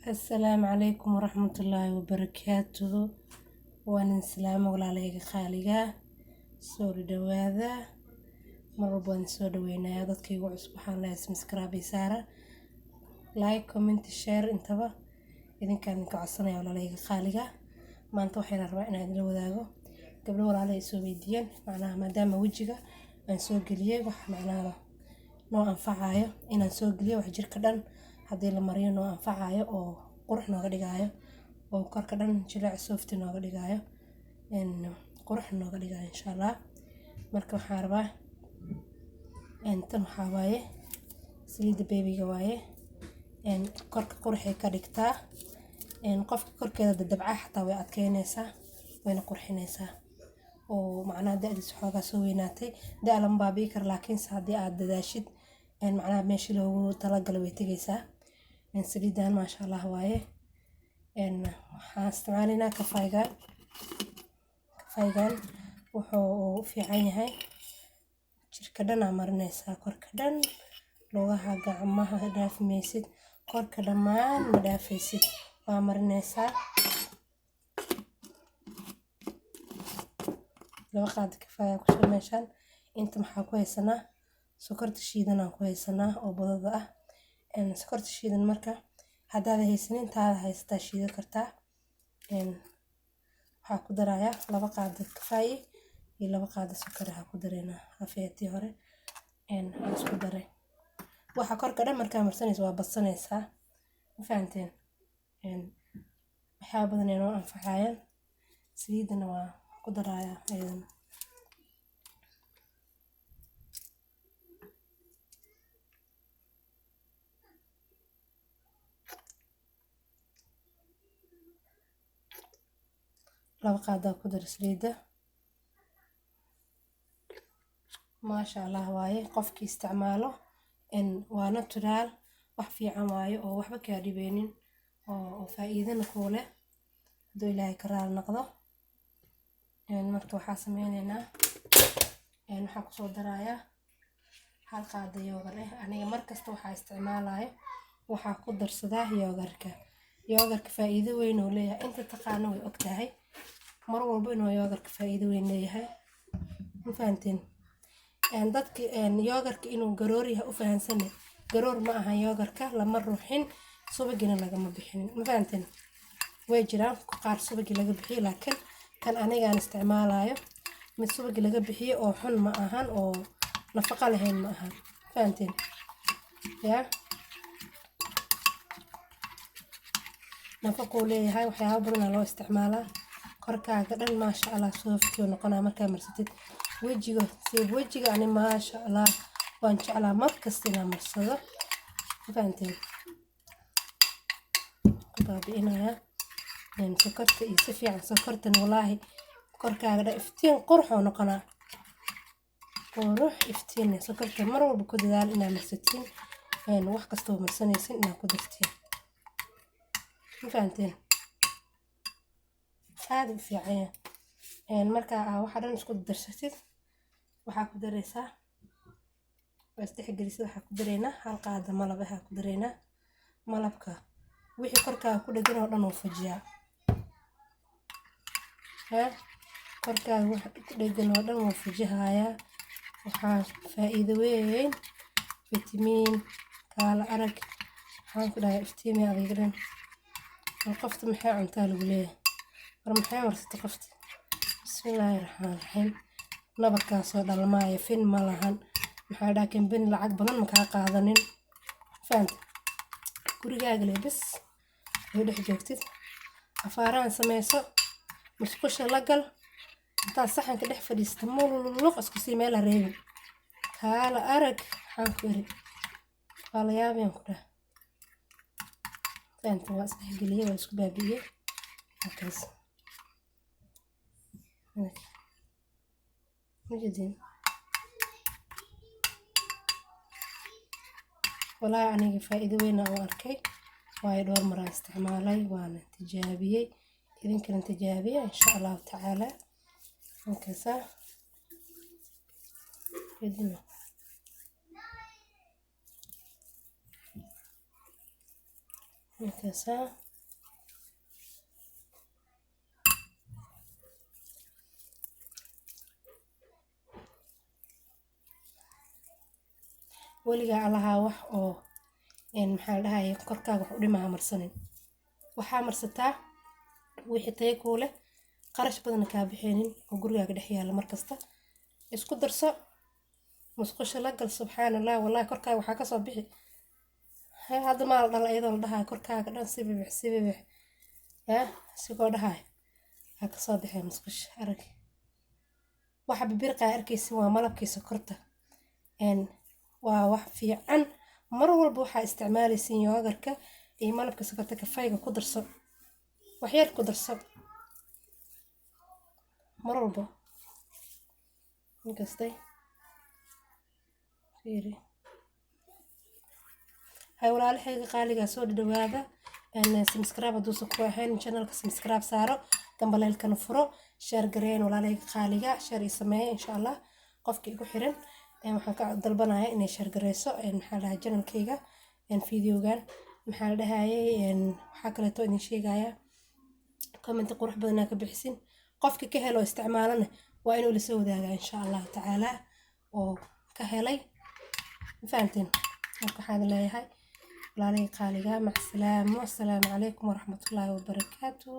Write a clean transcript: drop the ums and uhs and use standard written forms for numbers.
السلام عليكم ورحمة الله وبركاته. وأنا سلامة ولا عليك خالقة سوري دواذا مرة بوان سوري وينا ضدك يقول سبحان الله اسم سكرابي سارة لايك كومنت شير انتبه إذن كان كعصنا ولا عليك خالقة ما انتو حين ربعنا هذا الوذاقو قبل ولا علي سوي ديان معناها ما دام وجهك نسوق ليه وح معناها نوع أنفعايا إن نسوق ليه وحجر كدن haddii la mariyo noo anfacayo oo qurux nooga dhigayo oo korka dhan jilaac soofti nooga dhigayo qurux nooga dhigayo insha Allah. Marka waxaan rabaa tan waxaa waaye saliida babyga waaye korka qurxay ka dhigtaa qofka korkeeda dabca xataa way adkeynaysaa wayna qurxinaysaa oo macnaha da'diisa xoogaa soo weynaatay da'lan baabii kar laakiin haddii aad dadaashid macnaha meeshii loogu talagalay way tegaysaa saliidan ما شاء الله waaye waxaan isticmaalinaa kafaygan wuxuu fiican yahay jirka dhan marinaysaa korka dhan lugaha gacmaha dhaafmaysid korka dhammaan ma dhaafaysid waa marinaysaa laba qaad kafaya ku soo meeshan inta maxaa ku haysanaa sokorta shiidan aan ku haysanaa oo badada ah sokorta shiidan marka haddaad haysanin taada haystaa shiidan kartaa waxaa ku darayaa laba qaado kafay iyo laba qaado sokor ku dareynaa afeetii hore aan isku daray waxa korka dhan markaa marsanaysa waa badsanaysaa ma fahanteen waxa badan inoo anfacayaan saliidana waa ku darayaa ayadana laba qaado ku dar saliida ما شاء الله waaye qofkii isticmaalo waa natural wax fiican waaye oo waxba ka dhibeenin oo faa'iidana ku leh haduu Ilaahay ka raali noqdo marka waxa sameynaynaa waxa ku soo darayaa hal qaado yoogar aniga markasta waxa isticmaalayo waxa ku darsadaa yoogarka faa'iido weyn oo leeyahay inta taqaano way ogtahay mar walba inuu yoogarka faa'iido weyn leeyahay ma fahanteen dadka yoogarka inuu garoor yahay u fahansan garoor ma aha yoogarka lama ruuxin subagina lagama bixin ma fahanteen way jiraan qaar subagi laga bixiyo laakiin kan aniga aan isticmaalayo mid subagi laga bixiyo oo xun ma ahan oo nafaqo lahayn ma ahan fahanteen ya nafaqo leeyahay waxyaabo badan loo isticmaalaa korkaaga dhan ما شاء الله soofti noqonaa markaa marsatid wejiga ani ما شاء الله waan jeclaa markasta inaan marsado fahanteen baabi'inaya sokorta iyo si fiican sokortan wallahi korkaaga dhan iftiin qurux oo noqonaa qurux iftiin sokorta mar walba ku dadaal inaad marsatiin wax kasta oo marsanaysin inaad ku dartiin fahanteen aad u fiican marka waxa dhan isku darsatid waxa ku dareysaa wasdixgelisada waxa ku dareynaa hal qaado malab waxa ku dareynaa malabka wixii korkaaga ku dhagan oo dhan oo fujiyaa korkaaga waxa ku dhagan oo dhan oo fujihaya waxa faa'iido weyn fitamiin kala arag waxaan ku dhahay iftiimi adiga dhan qofta maxay cuntaa lagu leeyahay maxay warsata qofta bismillaahir rahmaanir rahiim nabarkaas oo dhalmaayo fin ma lahan maxaa dhaakan bin lacag badan ma ka qaadanin faant gurigaaga leh bas oo dhex joogtid afaaraan sameyso musqusha la gal inta saxanka dhex fadhiista muluq isku sii meel reebin kala arag waxaan ku iri wala yaabeen ku dhahay faant waa isdhexgeliyay waa isku baabiyay halkaas مجدين والله أنا فائدة وين أواركي وايد دور مرة استعمالي وأنا تجابية إذن كنت تجابية إن شاء الله تعالى هكذا بدنا markaasa weligaa allahaa wax oo maxaa la dhahaye korkaaga wax u dhimaa marsanin. waxaa marsataa wixii tayo kuu leh, qarash badan kaa bixinin oo gurigaaga dhex yaalla markasta. isku darso, musqusha la gal. subxaan allah, wallahi korkaaga waxaa kasoo bixi. hadda maa la dhala iyadoo la dhahayo korkaaga dhan sibibix sibibix isigoo dhahayo waxaa kasoo baxay musqusha. arag waxa bibirqaa arkaysin waa malabkii sokorta. waa wax fiican. mar walba waxaa isticmaalaysiin yoogarka iyo malabka sokorta kafayga ku darso, waxyar ku darso mar walba. inkastay fiiri hay walaalahayga qaaligaa soo dhawaada. subscribe haduusan ku ahayn channelka subscribe saaro, gambaleelkana furo, share gareyn walaalahayga qaaliga, share ii sameeya insha allah. qofkii igu xiran waxaan ka dalbanayaa inay share gareyso maxaa dhahay channelkayga videogan. maxaa la dhahayay waxaa kaleeto idin sheegayaa comment qurux badan ka bixisin. qofkii ka helo isticmaalana waa inuu la soo wadaagaa insha allah tacaala oo ka helay. fahanteen marka waxaan leeyahay walaalahayga qaaliga mac salaamo. assalaamu calaykum waraxmatullaahi wabarakaatuh.